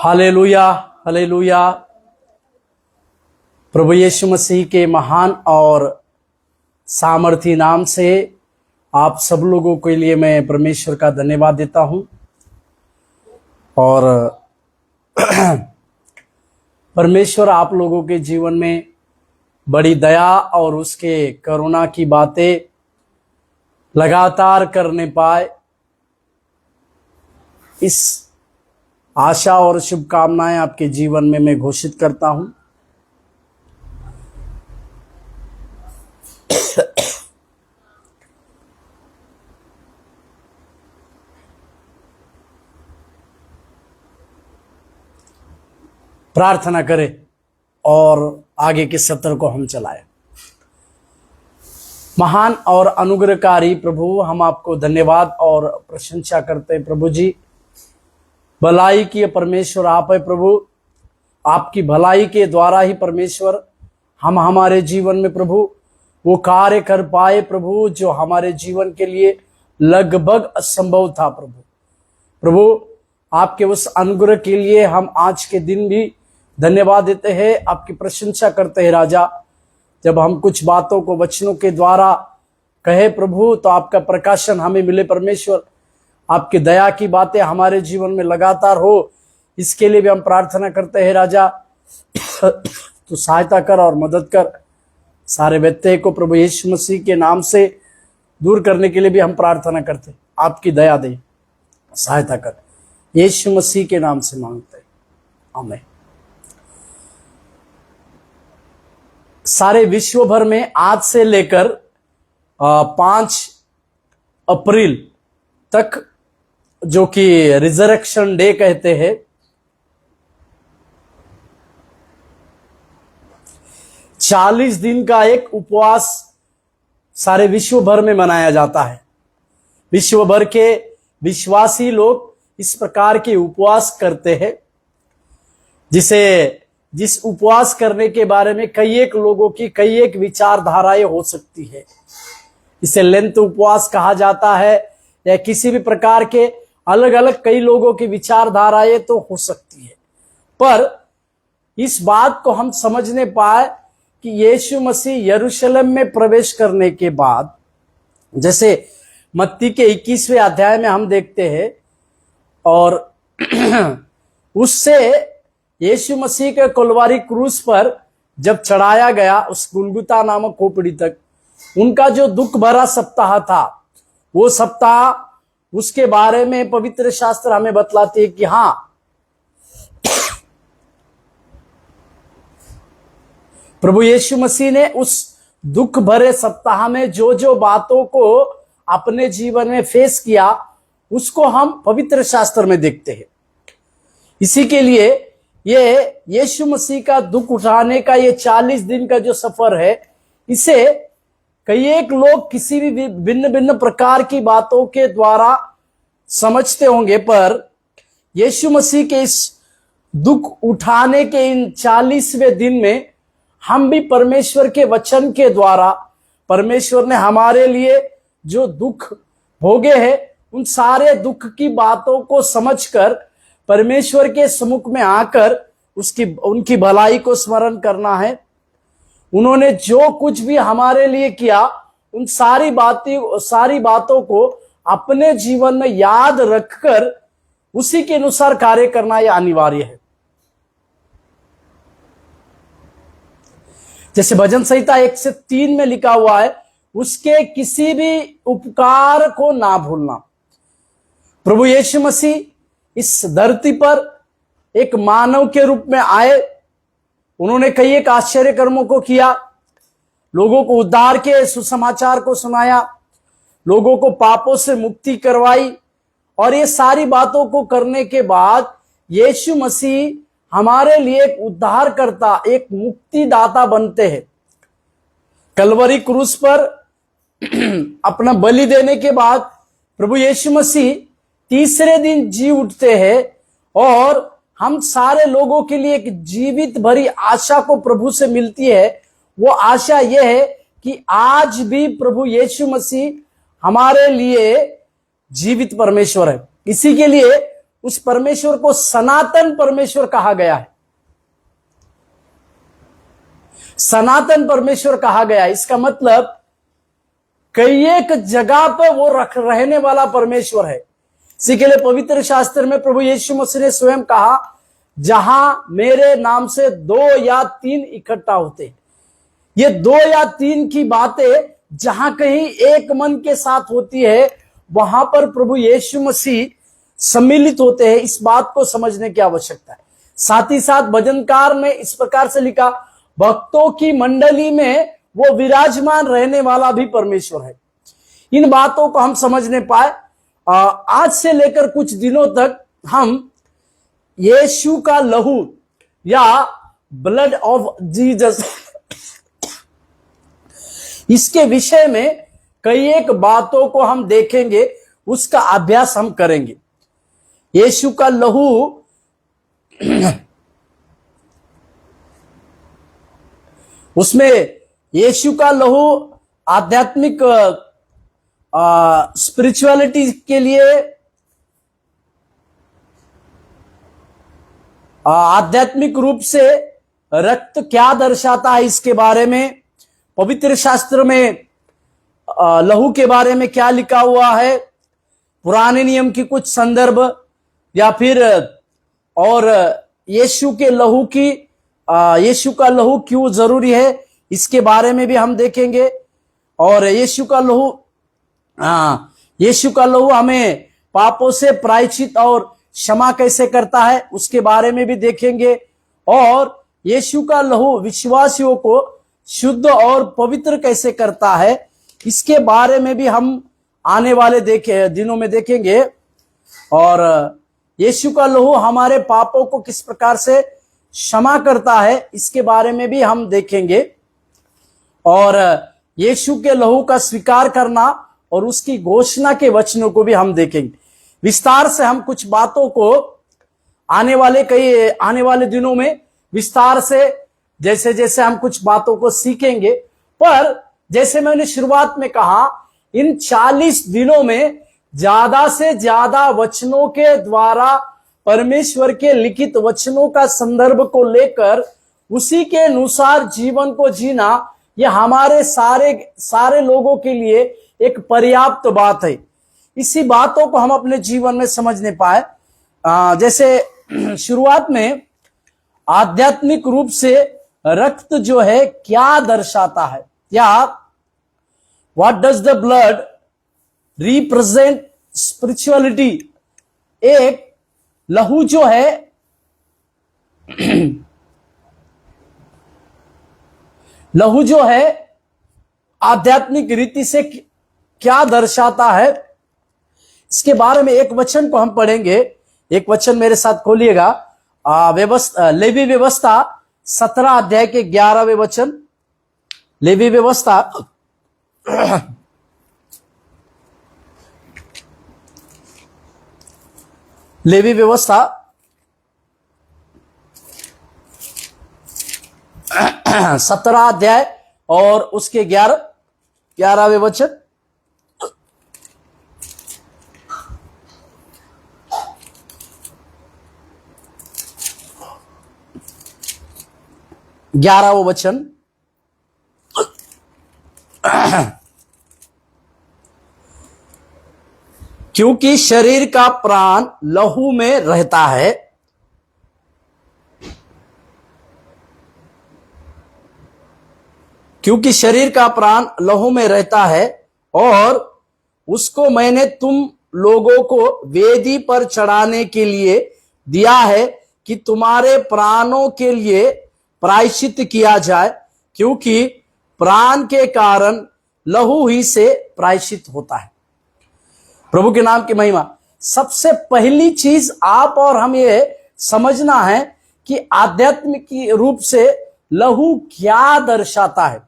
Hallelujah, hallelujah. प्रभु यीशु मसीह के महान और सामर्थी नाम से आप सब लोगों के लिए मैं परमेश्वर का धन्यवाद देता हूं। और परमेश्वर आप लोगों के जीवन में बड़ी दया और उसके करुणा की बातें लगातार करने पाए, इस आशा और शुभकामनाएं आपके जीवन में मैं घोषित करता हूं। प्रार्थना करें और आगे के सत्र को हम चलाएं। महान और अनुग्रहकारी प्रभु, हम आपको धन्यवाद और प्रशंसा करते हैं। प्रभु जी, भलाई की परमेश्वर आप है प्रभु। आपकी भलाई के द्वारा ही परमेश्वर हम हमारे जीवन में प्रभु वो कार्य कर पाए प्रभु, जो हमारे जीवन के लिए लगभग असंभव था। प्रभु आपके उस अनुग्रह के लिए हम आज के दिन भी धन्यवाद देते हैं, आपकी प्रशंसा करते हैं राजा। जब हम कुछ बातों को वचनों के द्वारा कहे प्रभु, तो आपका प्रकाशन हमें मिले परमेश्वर। आपकी दया की बातें हमारे जीवन में लगातार हो, इसके लिए भी हम प्रार्थना करते हैं राजा। तो सहायता कर और मदद कर। सारे व्यत्यय को प्रभु यीशु मसीह के नाम से दूर करने के लिए भी हम प्रार्थना करते हैं। आपकी दया दे, सहायता कर, यीशु मसीह के नाम से मांगते हैं, आमीन। सारे विश्व भर में आज से लेकर 5 अप्रैल तक, जो कि रिजरेक्शन डे कहते हैं, चालीस दिन का एक उपवास सारे विश्व भर में मनाया जाता है। विश्व भर के विश्वासी लोग इस प्रकार के उपवास करते हैं, जिस उपवास करने के बारे में कई एक लोगों की कई एक विचारधाराएं हो सकती है। इसे लेंत उपवास कहा जाता है, या किसी भी प्रकार के अलग अलग कई लोगों की विचारधाराएं तो हो सकती है। पर इस बात को हम समझने पाए कि यीशु मसीह यरूशलेम में प्रवेश करने के बाद, जैसे मत्ती के 21वें अध्याय में हम देखते हैं, और उससे यीशु मसीह के कलवारी क्रूस पर जब चढ़ाया गया, उस गुलगुता नामक खोपड़ी तक, उनका जो दुख भरा सप्ताह था, वो सप्ताह, उसके बारे में पवित्र शास्त्र हमें बतलाते हैं कि हाँ, प्रभु यीशु मसीह ने उस दुख भरे सप्ताह में जो जो बातों को अपने जीवन में फेस किया, उसको हम पवित्र शास्त्र में देखते हैं। इसी के लिए ये यीशु मसीह का दुख उठाने का ये 40 दिन का जो सफर है, इसे कई एक लोग किसी भी भिन्न भिन्न प्रकार की बातों के द्वारा समझते होंगे, पर यीशु मसीह के इस दुख उठाने के इन 40वें दिन में हम भी परमेश्वर के वचन के द्वारा, परमेश्वर ने हमारे लिए जो दुख भोगे हैं, उन सारे दुख की बातों को समझकर परमेश्वर के सम्मुख में आकर उनकी भलाई को स्मरण करना है। उन्होंने जो कुछ भी हमारे लिए किया, उन सारी बातों को अपने जीवन में याद रखकर उसी के अनुसार कार्य करना यह अनिवार्य है। जैसे भजन संहिता 1 से 3 में लिखा हुआ है, उसके किसी भी उपकार को ना भूलना। प्रभु यीशु मसीह इस धरती पर एक मानव के रूप में आए। उन्होंने कई एक आश्चर्य कर्मों को किया, लोगों को उद्धार के सुसमाचार को सुनाया, लोगों को पापों से मुक्ति करवाई। और ये सारी बातों को करने के बाद यीशु मसीह हमारे लिए एक उद्धारकर्ता, एक मुक्तिदाता बनते हैं। कलवरी क्रूस पर अपना बलि देने के बाद प्रभु यीशु मसीह तीसरे दिन जी उठते हैं, और हम सारे लोगों के लिए एक जीवित भरी आशा को प्रभु से मिलती है। वो आशा यह है कि आज भी प्रभु यीशु मसीह हमारे लिए जीवित परमेश्वर है। इसी के लिए उस परमेश्वर को सनातन परमेश्वर कहा गया है। सनातन परमेश्वर कहा गया है, इसका मतलब कई एक जगह पर वो रहने वाला परमेश्वर है। इसी के लिए पवित्र शास्त्र में प्रभु यीशु मसीह ने स्वयं कहा, जहां मेरे नाम से 2 या 3 इकट्ठा होते हैं। ये 2 या 3 की बातें जहां कहीं एक मन के साथ होती है, वहां पर प्रभु यीशु मसीह सम्मिलित होते हैं। इस बात को समझने की आवश्यकता है। साथ ही साथ भजनकार में इस प्रकार से लिखा, भक्तों की मंडली में वो विराजमान रहने वाला भी परमेश्वर है। इन बातों को हम समझने पाए। आज से लेकर कुछ दिनों तक हम यीशु का लहू या ब्लड ऑफ जीसस, इसके विषय में कई एक बातों को हम देखेंगे, उसका अभ्यास हम करेंगे। यीशु का लहू उसमें यीशु का लहू आध्यात्मिक स्पिरिचुअलिटी के लिए, आध्यात्मिक रूप से रक्त क्या दर्शाता है इसके बारे में, पवित्र शास्त्र में लहू के बारे में क्या लिखा हुआ है, पुराने नियम की कुछ संदर्भ, या फिर और यीशु के लहू की, यीशु का लहू क्यों जरूरी है इसके बारे में भी हम देखेंगे। और यीशु का लहू हमें पापों से प्रायश्चित और क्षमा कैसे करता है उसके बारे में भी देखेंगे। और यीशु का लहू विश्वासियों को शुद्ध और पवित्र कैसे करता है इसके बारे में भी हम आने वाले दिनों में देखेंगे। और यीशु का लहू हमारे पापों को किस प्रकार से क्षमा करता है इसके बारे में भी हम देखेंगे। और यीशु के लहू का स्वीकार करना और उसकी घोषणा के वचनों को भी हम देखेंगे। विस्तार से हम कुछ बातों को आने वाले दिनों में विस्तार से जैसे जैसे हम कुछ बातों को सीखेंगे। पर जैसे मैंने शुरुआत में कहा, इन 40 दिनों में ज्यादा से ज्यादा वचनों के द्वारा, परमेश्वर के लिखित वचनों का संदर्भ को लेकर उसी के अनुसार जीवन को जीना, यह हमारे सारे लोगों के लिए एक पर्याप्त बात है। इसी बातों को हम अपने जीवन में समझने पाए। जैसे शुरुआत में आध्यात्मिक रूप से रक्त जो है क्या दर्शाता है, या what does the blood represent spirituality. एक लहू जो है लहू जो है आध्यात्मिक रीति से क्या दर्शाता है इसके बारे में एक वचन को हम पढ़ेंगे। एक वचन मेरे साथ खोलिएगा, लेवी व्यवस्था 17 अध्याय के 11वें वचन। लेवी व्यवस्था लेवी व्यवस्था 17 अध्याय और उसके 11वें वचन। ग्यारहवां वचन। क्योंकि शरीर का प्राण लहू में रहता है, क्योंकि शरीर का प्राण लहू में रहता है, और उसको मैंने तुम लोगों को वेदी पर चढ़ाने के लिए दिया है कि तुम्हारे प्राणों के लिए प्रायश्चित किया जाए, क्योंकि प्राण के कारण लहू ही से प्रायश्चित होता है। प्रभु के नाम की महिमा। सबसे पहली चीज आप और हम ये समझना है कि आध्यात्मिक रूप से लहू क्या दर्शाता है।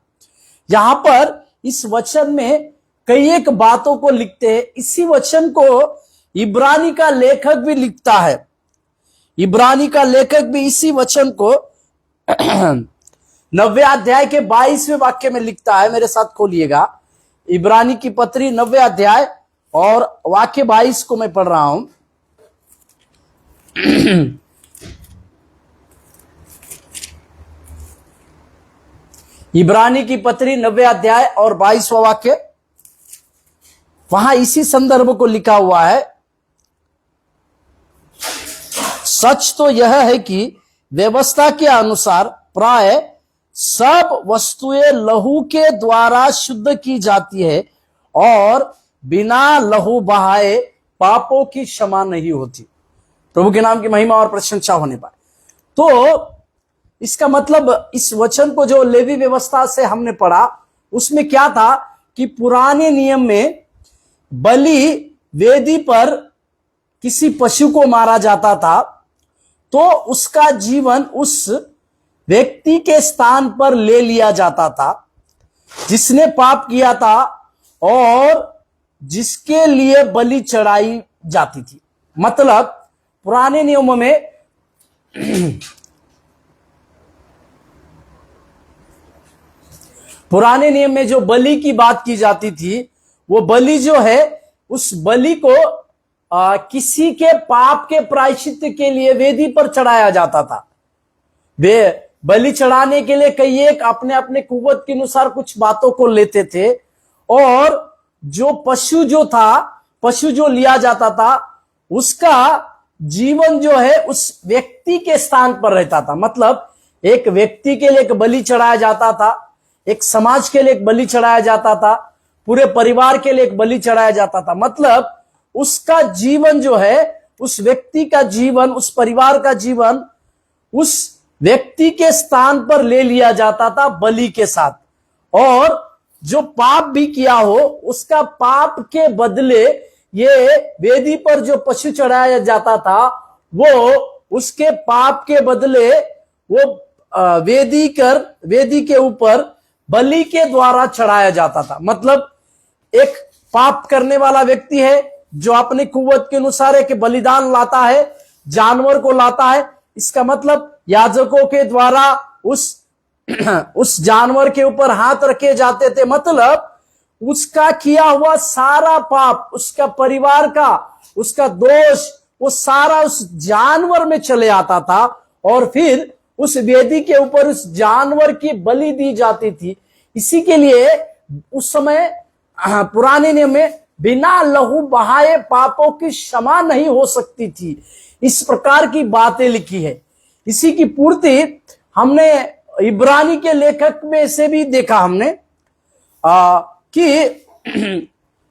यहां पर इस वचन में कई एक बातों को लिखते हैं। इसी वचन को इब्रानी का लेखक भी लिखता है। इब्रानी का लेखक भी इसी वचन को 9वें अध्याय के 22वें वाक्य में लिखता है। मेरे साथ खोलिएगा, इब्रानी की पत्री 9वें अध्याय और वाक्य 22 को मैं पढ़ रहा हूं। इब्रानी की पत्री 9वें अध्याय और 22वां वाक्य, वहां इसी संदर्भ को लिखा हुआ है। सच तो यह है कि व्यवस्था के अनुसार प्राय सब वस्तुएं लहू के द्वारा शुद्ध की जाती है और बिना लहू बहाए पापों की क्षमा नहीं होती। प्रभु के नाम की महिमा और प्रशंसा होने पाए। तो इसका मतलब इस वचन को जो लेवी व्यवस्था से हमने पढ़ा, उसमें क्या था कि पुराने नियम में बलि वेदी पर किसी पशु को मारा जाता था तो उसका जीवन उस व्यक्ति के स्थान पर ले लिया जाता था जिसने पाप किया था और जिसके लिए बलि चढ़ाई जाती थी। मतलब पुराने नियमों में पुराने नियम में जो बलि की बात की जाती थी, वो बलि जो है, उस बलि को किसी के पाप के प्रायश्चित के लिए वेदी पर चढ़ाया जाता था। वे बलि चढ़ाने के लिए कई एक अपने अपने कुव्वत के अनुसार कुछ बातों को लेते थे और जो पशु जो लिया जाता था उसका जीवन जो है उस व्यक्ति के स्थान पर रहता था। मतलब एक व्यक्ति के लिए एक बलि चढ़ाया जाता था, एक समाज के लिए एक बलि चढ़ाया जाता था, पूरे परिवार के लिए एक बलि चढ़ाया जाता था। मतलब उसका जीवन जो है, उस व्यक्ति का जीवन, उस परिवार का जीवन उस व्यक्ति के स्थान पर ले लिया जाता था बलि के साथ। और जो पाप भी किया हो उसका पाप के बदले ये वेदी पर जो पशु चढ़ाया जाता था वो उसके पाप के बदले वो वेदी के ऊपर बलि के द्वारा चढ़ाया जाता था। मतलब एक पाप करने वाला व्यक्ति है जो अपनी कुव्वत के अनुसार एक बलिदान लाता है, जानवर को लाता है। इसका मतलब याजकों के द्वारा उस जानवर के ऊपर हाथ रखे जाते थे। मतलब उसका किया हुआ सारा पाप, उसका परिवार का, उसका दोष, वो सारा उस जानवर में चले आता था और फिर उस वेदी के ऊपर उस जानवर की बलि दी जाती थी। इसी के लिए उस समय पुराने नियम में बिना लहू बहाए पापों की क्षमा नहीं हो सकती थी। इस प्रकार की बातें लिखी है। इसी की पूर्ति हमने इब्रानी के लेखक में से भी देखा हमने कि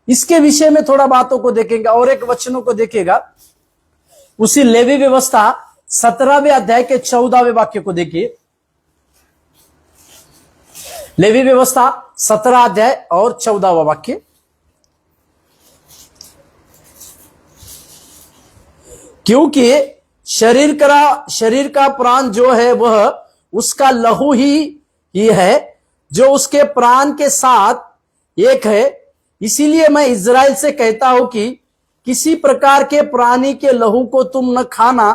इसके विषय में थोड़ा बातों को देखेंगे और एक वचनों को देखेगा। उसी लेवी व्यवस्था 17वें अध्याय के 14वें वाक्य को देखिए। लेवी व्यवस्था 17 अध्याय और 14वां वाक्य। क्योंकि शरीर का प्राण जो है वह उसका लहू ही है जो उसके प्राण के साथ एक है। इसीलिए मैं इज़राइल से कहता हूं कि किसी प्रकार के प्राणी के लहू को तुम न खाना,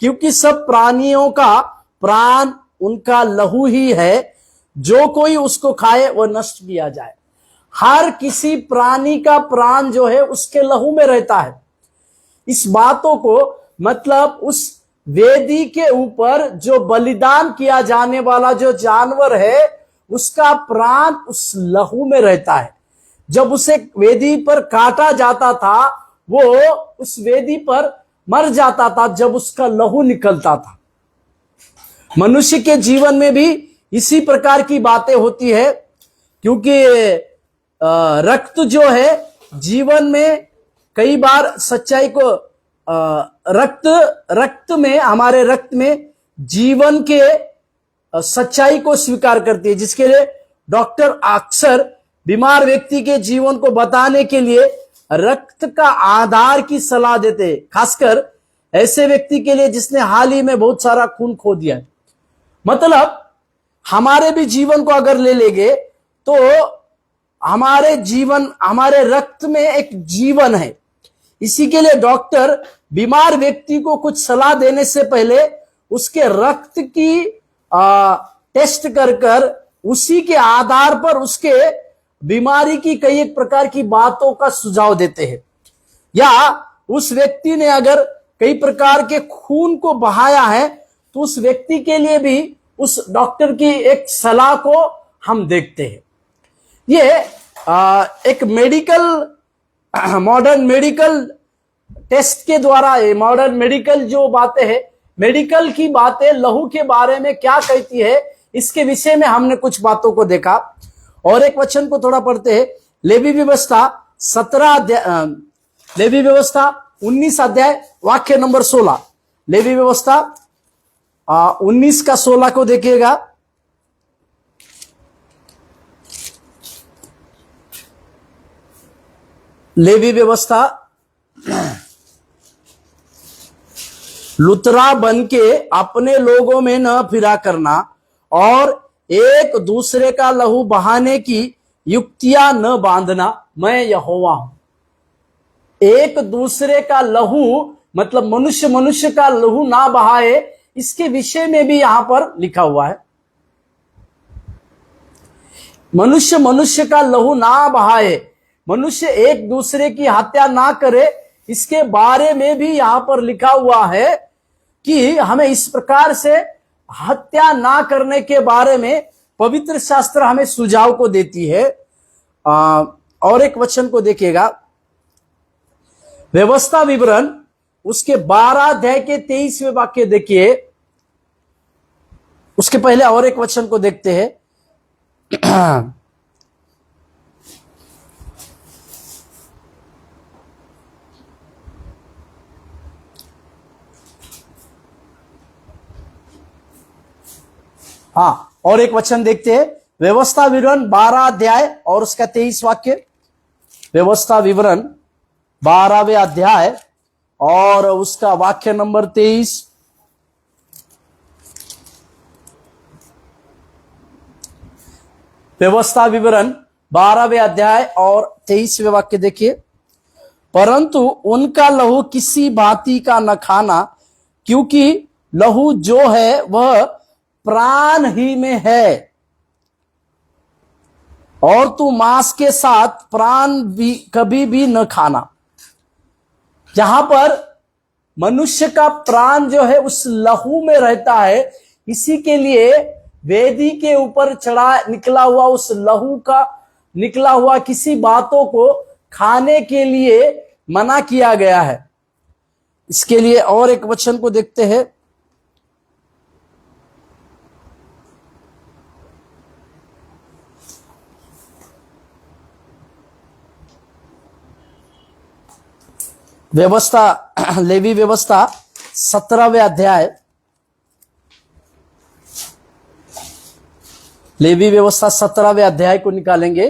क्योंकि सब प्राणियों का प्राण उनका लहू ही है। जो कोई उसको खाए वह नष्ट किया जाए। हर किसी प्राणी का प्राण जो है उसके लहू में रहता है। इस बातों को मतलब उस वेदी के ऊपर जो बलिदान किया जाने वाला जो जानवर है उसका प्राण उस लहू में रहता है। जब उसे वेदी पर काटा जाता था वो उस वेदी पर मर जाता था जब उसका लहू निकलता था। मनुष्य के जीवन में भी इसी प्रकार की बातें होती है, क्योंकि रक्त जो है जीवन में कई बार सच्चाई को रक्त में, हमारे रक्त में जीवन के सच्चाई को स्वीकार करती है, जिसके लिए डॉक्टर अक्सर बीमार व्यक्ति के जीवन को बताने के लिए रक्त का आधार की सलाह देते हैं, खासकर ऐसे व्यक्ति के लिए जिसने हाल ही में बहुत सारा खून खो दिया है। मतलब हमारे भी जीवन को अगर ले लेंगे तो हमारे रक्त में एक जीवन है। इसी के लिए डॉक्टर बीमार व्यक्ति को कुछ सलाह देने से पहले उसके रक्त की टेस्ट कर उसी के आधार पर उसके बीमारी की कई एक प्रकार की बातों का सुझाव देते हैं। या उस व्यक्ति ने अगर कई प्रकार के खून को बहाया है, तो उस व्यक्ति के लिए भी उस डॉक्टर की एक सलाह को हम देखते हैं। ये एक मॉडर्न मेडिकल टेस्ट के द्वारा, मॉडर्न मेडिकल जो बातें हैं, मेडिकल की बातें लहू के बारे में क्या कहती है, इसके विषय में हमने कुछ बातों को देखा। और एक वचन को थोड़ा पढ़ते हैं। लेवी व्यवस्था 19 अध्याय वाक्य नंबर 16। लेवी व्यवस्था 19 का 16 को देखिएगा। लेवी व्यवस्था, लुतरा बन के अपने लोगों में न फिरा करना और एक दूसरे का लहू बहाने की युक्तियां न बांधना, मैं यहोवा हूं। एक दूसरे का लहू मतलब मनुष्य का लहू ना बहाए, इसके विषय में भी यहां पर लिखा हुआ है। मनुष्य का लहू ना बहाए, मनुष्य एक दूसरे की हत्या ना करे, इसके बारे में भी यहां पर लिखा हुआ है कि हमें इस प्रकार से हत्या ना करने के बारे में पवित्र शास्त्र हमें सुझाव को देती है। और एक वचन को देखिएगा, व्यवस्था विवरण उसके 12 अध्याय के 23वें वाक्य देखिए। उसके पहले और एक वचन को देखते हैं। हाँ, और एक वचन देखते हैं। व्यवस्था विवरण 12 अध्याय और उसका 23 वाक्य। व्यवस्था विवरण 12वें अध्याय और उसका वाक्य नंबर 23। व्यवस्था विवरण 12वें अध्याय और 23वें वाक्य देखिए। परंतु उनका लहू किसी भांति का न खाना, क्योंकि लहू जो है वह प्राण ही में है, और तू मांस के साथ प्राण भी कभी भी न खाना। जहां पर मनुष्य का प्राण जो है उस लहू में रहता है, इसी के लिए वेदी के ऊपर निकला हुआ उस लहू का निकला हुआ किसी बातों को खाने के लिए मना किया गया है। इसके लिए और एक वचन को देखते हैं। व्यवस्था, लेवी व्यवस्था 17वें अध्याय, लेवी व्यवस्था 17वें अध्याय को निकालेंगे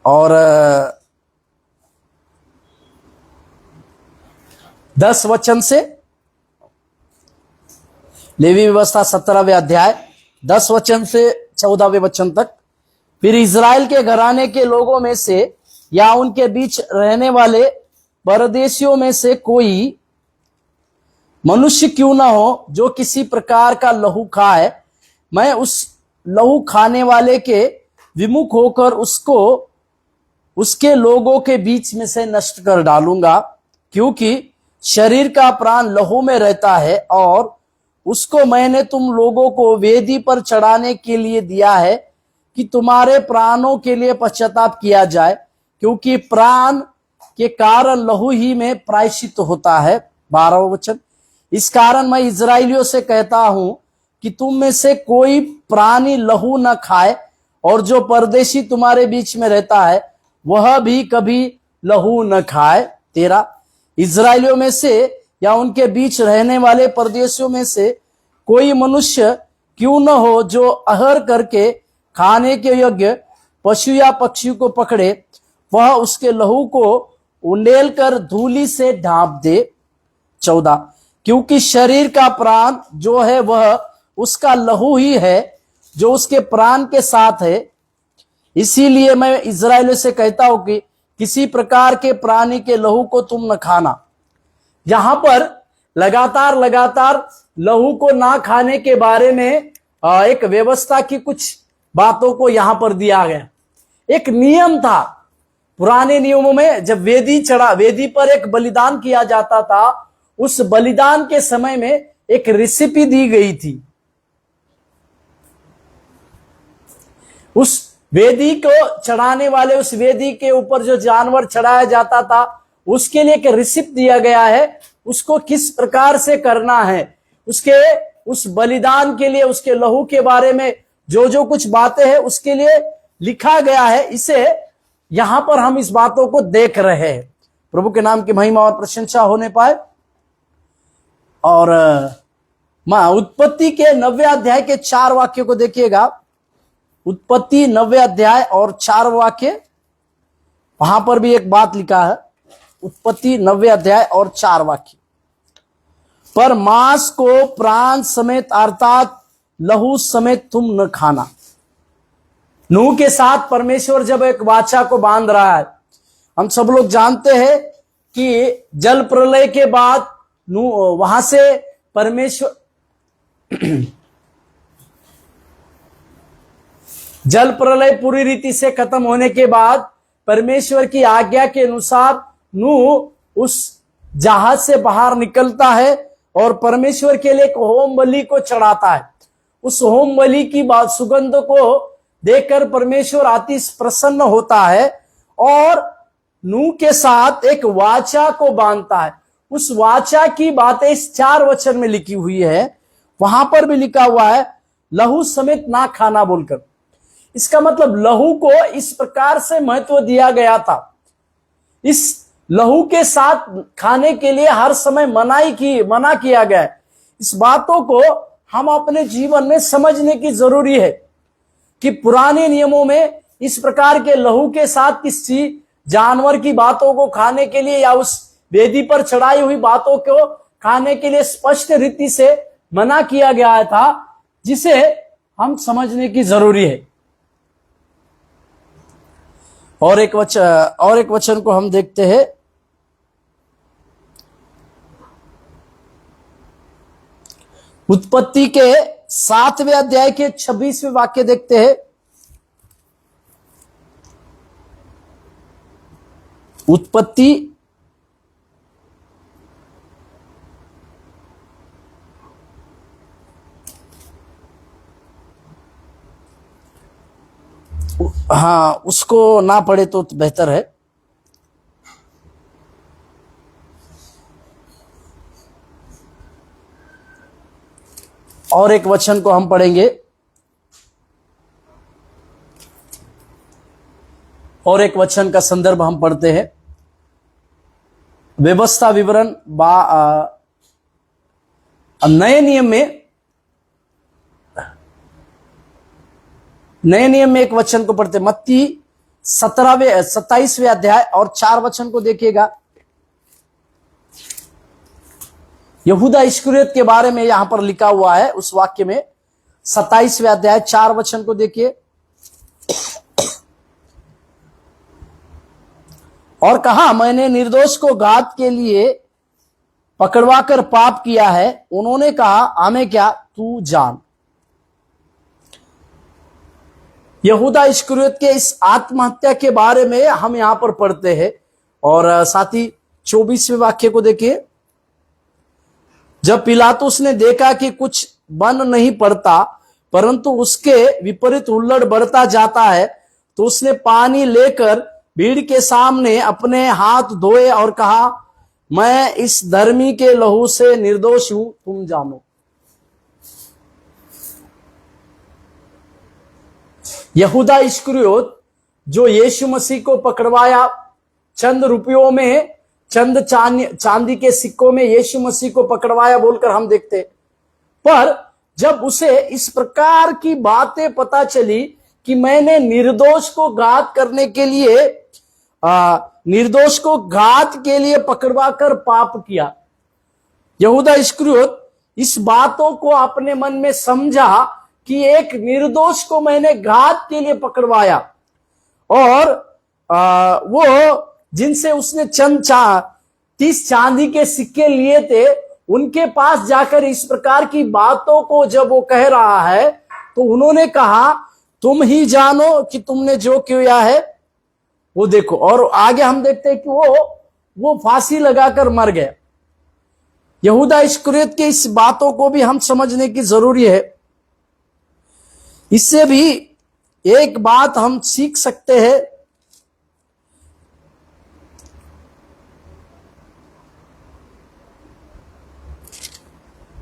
और 10 वचन से, लेवी व्यवस्था 17वें अध्याय 10 वचन से 14वें वचन तक। फिर इजराइल के घराने के लोगों में से या उनके बीच रहने वाले परदेशियों में से कोई मनुष्य क्यों ना हो जो किसी प्रकार का लहू खाए, मैं उस लहू खाने वाले के विमुख होकर उसको उसके लोगों के बीच में से नष्ट कर डालूंगा। क्योंकि शरीर का प्राण लहू में रहता है और उसको मैंने तुम लोगों को वेदी पर चढ़ाने के लिए दिया है कि तुम्हारे प्राणों के लिए पश्चाताप किया जाए, क्योंकि प्राण के कारण लहू ही में प्रायश्चित होता है। 12वां वचन, इस कारण मैं इजराइलियों से कहता हूं कि तुम में से कोई प्राणी लहू न खाए, और जो परदेशी तुम्हारे बीच में रहता है वह भी कभी लहू न खाए। 13, इजराइलियों में से या उनके बीच रहने वाले परदेशियों में से कोई मनुष्य क्यों न हो जो आहर करके खाने के योग्य पशु या पक्षी को पकड़े, वह उसके लहू को उंडेल कर धूली से ढांप दे। 14, क्योंकि शरीर का प्राण जो है वह उसका लहू ही है जो उसके प्राण के साथ है। इसीलिए मैं इजराइलियों से कहता हूं कि किसी प्रकार के प्राणी के लहू को तुम न खाना। यहां पर लगातार लहू को ना खाने के बारे में एक व्यवस्था की कुछ बातों को यहां पर दिया गया। एक नियम था पुराने नियमों में जब वेदी पर एक बलिदान किया जाता था, उस बलिदान के समय में एक रेसिपी दी गई थी। उस वेदी को चढ़ाने वाले, उस वेदी के ऊपर जो जानवर चढ़ाया जाता था, उसके लिए एक रिसिप्ट दिया गया है, उसको किस प्रकार से करना है, उस बलिदान के लिए, उसके लहू के बारे में जो जो कुछ बातें हैं उसके लिए लिखा गया है। इसे यहां पर हम इस बातों को देख रहे हैं। प्रभु के नाम की महिमा और प्रशंसा होने पाए। और उत्पत्ति के 9वें अध्याय के 4 वाक्य को देखिएगा। उत्पत्ति 9वें अध्याय और 4 वाक्य, वहां पर भी एक बात लिखा है। उत्पत्ति 9वें अध्याय और 4 वाक्य। पर मांस को प्राण समेत अर्थात लहू समेत तुम न खाना। नूह के साथ परमेश्वर जब एक वाचा को बांध रहा है, हम सब लोग जानते हैं कि जल प्रलय के बाद वहां से परमेश्वर जल प्रलय पूरी रीति से खत्म होने के बाद परमेश्वर की आज्ञा के अनुसार नूह उस जहाज से बाहर निकलता है और परमेश्वर के लिए एक होम बलि को चढ़ाता है। उस होम बलि की बात सुगंध को देखकर परमेश्वर अति प्रसन्न होता है और नूह के साथ एक वाचा को बांधता है। उस वाचा की बातें इस 4 वचन में लिखी हुई है। वहां पर भी लिखा हुआ है लहू समेत ना खाना बोलकर। इसका मतलब लहू को इस प्रकार से महत्व दिया गया था। इस लहू के साथ खाने के लिए हर समय मना किया गया है। इस बातों को हम अपने जीवन में समझने की जरूरी है कि पुराने नियमों में इस प्रकार के लहू के साथ किसी जानवर की बातों को खाने के लिए या उस वेदी पर चढ़ाई हुई बातों को खाने के लिए स्पष्ट रीति से मना किया गया था, जिसे हम समझने की जरूरी है। और एक वचन को हम देखते हैं। उत्पत्ति के 7वें अध्याय के 26वें वाक्य देखते हैं। उत्पत्ति उसको ना पढ़े तो बेहतर है। और एक वचन को हम पढ़ेंगे। और एक वचन का संदर्भ हम पढ़ते हैं। व्यवस्था विवरण नए नियम में एक वचन को पढ़ते। मत्ती 27वें अध्याय और 4 वचन को देखिएगा। यहूदा इस्करियोत के बारे में यहां पर लिखा हुआ है। उस वाक्य में 27वें अध्याय 4 वचन को देखिए। और कहा, मैंने निर्दोष को घात के लिए पकड़वा कर पाप किया है। उन्होंने कहा, हमें क्या, तू जान। यहूदा इस्करियोत के इस आत्महत्या के बारे में हम यहां पर पढ़ते हैं। और साथ ही 24वें वाक्य को देखिए। जब पिलातुस ने देखा कि कुछ बन नहीं पड़ता परंतु उसके विपरीत हुल्लड़ बढ़ता जाता है, तो उसने पानी लेकर भीड़ के सामने अपने हाथ धोए और कहा, मैं इस धर्मी के लहू से निर्दोष हूं, तुम जानो। यहूदा इस्करियोत जो यीशु मसीह को पकड़वाया, चंद रुपयों में, चंद चांदी के सिक्कों में यीशु मसीह को पकड़वाया बोलकर हम देखते। पर जब उसे इस प्रकार की बातें पता चली कि मैंने निर्दोष को घात के लिए पकड़वा कर पाप किया, यहूदा इस्करियोत इस बातों को अपने मन में समझा कि एक निर्दोष को मैंने घात के लिए पकड़वाया और वो जिनसे उसने 30 चांदी के सिक्के लिए थे, उनके पास जाकर इस प्रकार की बातों को जब वो कह रहा है, तो उन्होंने कहा, तुम ही जानो कि तुमने जो किया है। वो देखो, और आगे हम देखते हैं कि वो फांसी लगाकर मर गया। यहूदा इस्करियोत के इस बातों को भी हम समझने की जरूरी है। इससे भी एक बात हम सीख सकते हैं,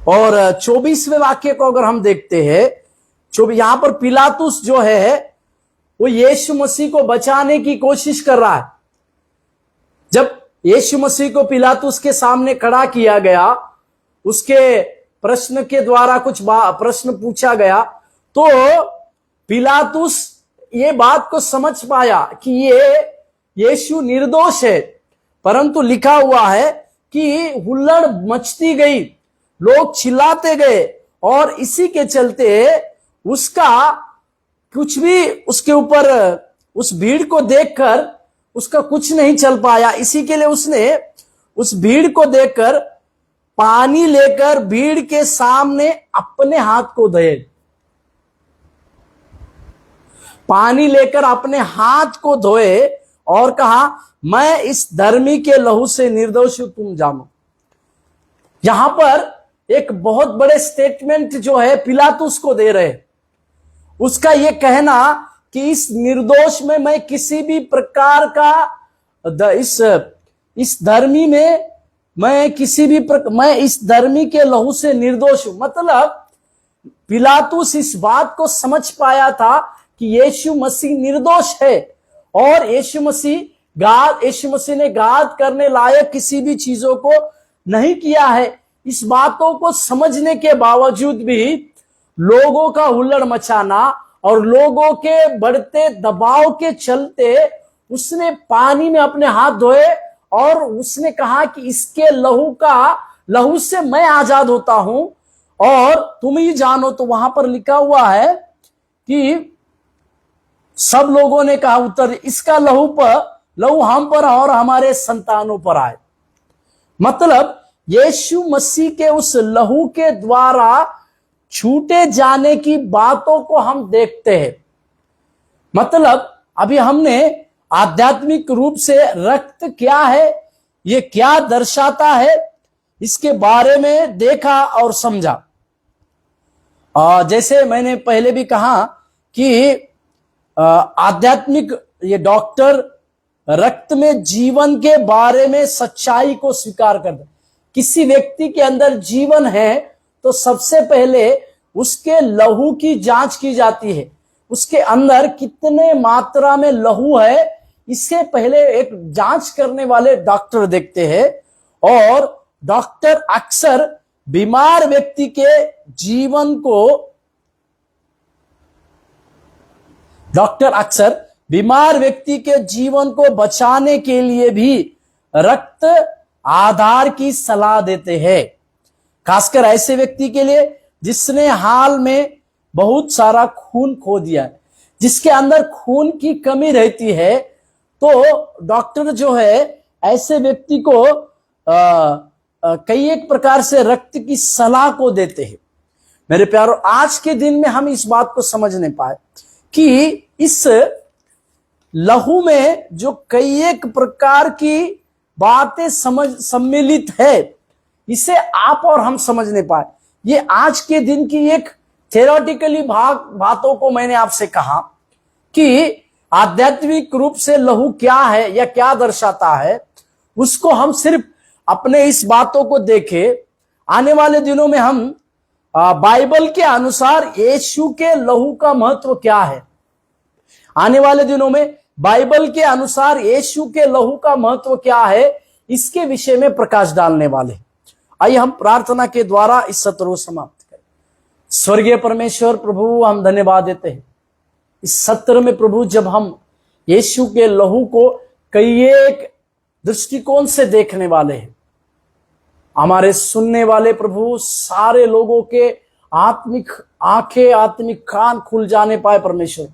और 24वें वाक्य को अगर हम देखते हैं, यहां पर पिलातुस जो है वो यीशु मसीह को बचाने की कोशिश कर रहा है। जब यीशु मसीह को पिलातुस के सामने खड़ा किया गया, उसके प्रश्न के द्वारा कुछ प्रश्न पूछा गया, तो पिलातुस ये बात को समझ पाया कि ये यीशु निर्दोष है, परंतु लिखा हुआ है कि हुल्लड़ मचती गई, लोग चिल्लाते गए, और इसी के चलते उसका कुछ भी उसके ऊपर, उस भीड़ को देखकर उसका कुछ नहीं चल पाया। इसी के लिए उसने उस भीड़ को देखकर पानी लेकर भीड़ के सामने अपने हाथ को धोए, पानी लेकर अपने हाथ को धोए और कहा, मैं इस धर्मी के लहू से निर्दोष हूं, तुम जानो। यहां पर एक बहुत बड़े स्टेटमेंट जो है पिलातुस को दे रहे, उसका यह कहना कि इस निर्दोष में मैं किसी भी प्रकार का इस धर्मी में मैं इस धर्मी के लहू से निर्दोष हूं। मतलब पिलातुस इस बात को समझ पाया था कि यीशु मसीह निर्दोष है, और यीशु मसीह ने घात करने लायक किसी भी चीजों को नहीं किया है। इस बातों को समझने के बावजूद भी लोगों का हुल्लड़ मचाना और लोगों के बढ़ते दबाव के चलते उसने पानी में अपने हाथ धोए और उसने कहा कि इसके लहू से मैं आजाद होता हूं और तुम ही जानो। तो वहां पर लिखा हुआ है कि सब लोगों ने कहा उत्तर, इसका लहू हम पर और हमारे संतानों पर आए। मतलब यीशु मसीह के उस लहू के द्वारा छूटे जाने की बातों को हम देखते हैं। मतलब अभी हमने आध्यात्मिक रूप से रक्त क्या है, ये क्या दर्शाता है, इसके बारे में देखा और समझा। जैसे मैंने पहले भी कहा कि आध्यात्मिक ये डॉक्टर रक्त में जीवन के बारे में सच्चाई को स्वीकार करते। किसी व्यक्ति के अंदर जीवन है तो सबसे पहले उसके लहू की जांच की जाती है, उसके अंदर कितने मात्रा में लहू है, इससे पहले एक जांच करने वाले डॉक्टर देखते हैं। और डॉक्टर अक्सर बीमार व्यक्ति के जीवन को बचाने के लिए भी रक्त आधार की सलाह देते हैं, खासकर ऐसे व्यक्ति के लिए जिसने हाल में बहुत सारा खून खो दिया है, जिसके अंदर खून की कमी रहती है। तो डॉक्टर जो है ऐसे व्यक्ति को कई एक प्रकार से रक्त की सलाह को देते हैं। मेरे प्यारो, आज के दिन में हम इस बात को समझ नहीं पाए कि इस लहू में जो कई एक प्रकार की बातें सम्मिलित है, इसे आप और हम समझ नहीं पाए। ये आज के दिन की एक थ्योरेटिकली बातों को मैंने आपसे कहा कि आध्यात्मिक रूप से लहू क्या है या क्या दर्शाता है, उसको हम सिर्फ अपने इस बातों को देखें। आने वाले दिनों में हम बाइबल के अनुसार यीशु के लहू का महत्व क्या है, आने वाले दिनों में बाइबल के अनुसार यीशु के लहू का महत्व क्या है, इसके विषय में प्रकाश डालने वाले। आइए हम प्रार्थना के द्वारा इस सत्र को समाप्त करें। स्वर्गीय परमेश्वर प्रभु, हम धन्यवाद देते हैं इस सत्र में प्रभु, जब हम यीशु के लहू को कई एक दृष्टिकोण से देखने वाले हैं। हमारे सुनने वाले प्रभु सारे लोगों के आत्मिक आंखें, आत्मिक कान खुल जाने पाए परमेश्वर।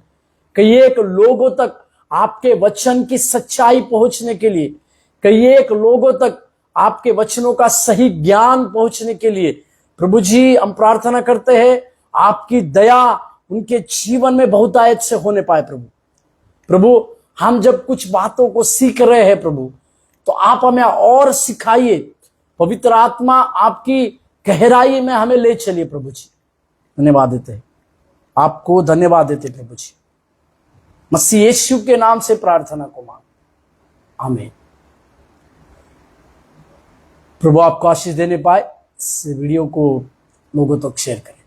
कई एक लोगों तक आपके वचन की सच्चाई पहुंचने के लिए, कई एक लोगों तक आपके वचनों का सही ज्ञान पहुंचने के लिए प्रभु जी हम प्रार्थना करते हैं, आपकी दया उनके जीवन में बहुतायत से होने पाए। प्रभु हम जब कुछ बातों को सीख रहे हैं प्रभु, तो आप हमें और सिखाइए। पवित्र आत्मा आपकी गहराई में हमें ले चलिए प्रभु जी। धन्यवाद देते हैं, आपको धन्यवाद देते प्रभु जी। मसीह यीशु के नाम से प्रार्थना को मांग, आमीन। प्रभु आपको आशीष देने पाए। इस वीडियो को लोगों तक शेयर करें।